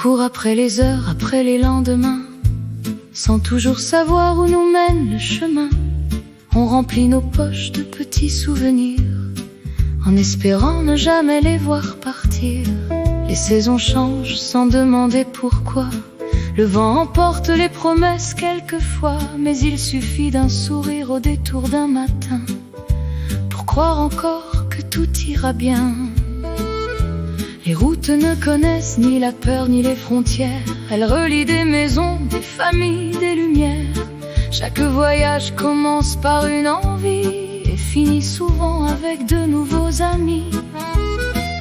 court après les heures, après les lendemains, sans toujours savoir où nous mène le chemin. On remplit nos poches de petits souvenirs, en espérant ne jamais les voir partir. Les saisons changent sans demander pourquoi. Le vent emporte les promesses quelquefois, mais il suffit d'un sourire au détour d'un matin pour croire encore que tout ira bien. Les routes ne connaissent ni la peur ni les frontières. Elles relient des maisons, des familles, des lumières. Chaque voyage commence par une envie et finit souvent avec de nouveaux amis.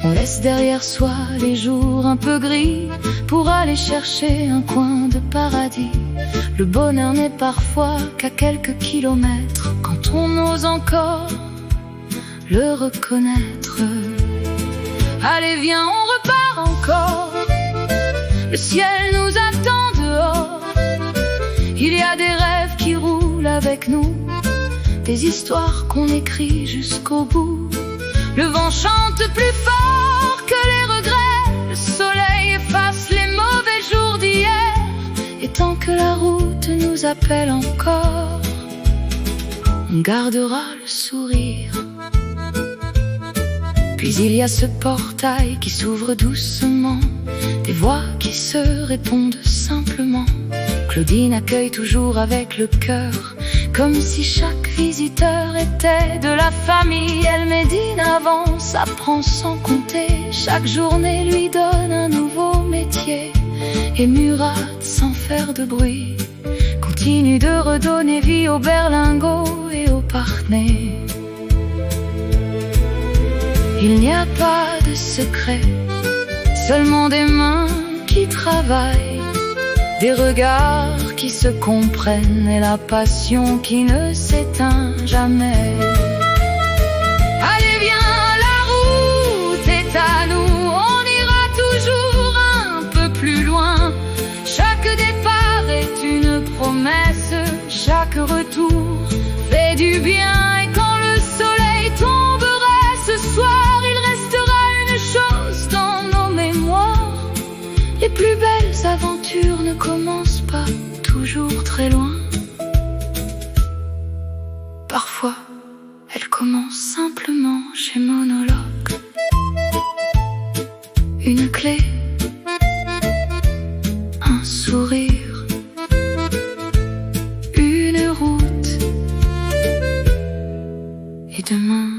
On laisse derrière soi les jours un peu gris pour aller chercher un coin de paradis. Le bonheur n'est parfois qu'à quelques kilomètres, quand on ose encore le reconnaître. Allez viens, on repart encore. Le ciel nous attend dehors. Il y a des rêves qui roulent avec nous, des histoires qu'on écrit jusqu'au bout. Le vent chante plus fort que les regrets. Le soleil efface les mauvais jours d'hier. Et tant que la route nous appelle encore, on gardera le sourire. Puis il y a ce portail qui s'ouvre doucement, des voix qui se répondent simplement. Claudine accueille toujours avec le cœur, comme si chaque visiteur était de la famille. Elle médine, avance, apprend sans compter. Chaque journée lui donne un nouveau métier. Et Murad, sans faire de bruit, continue de redonner vie aux berlingots et aux partenaires. Il n'y a pas de secret, seulement des mains qui travaillent, des regards qui se comprennent et la passion qui ne s'éteint jamais. Allez viens, la route est à nous, on ira toujours un peu plus loin. Chaque départ est une promesse, chaque retour fait du bien. Et quand le soleil tomberait ce soir, les plus belles aventures ne commencent pas toujours très loin. Parfois, elles commencent simplement chez Monologue. Une clé, un sourire, une route. Et demain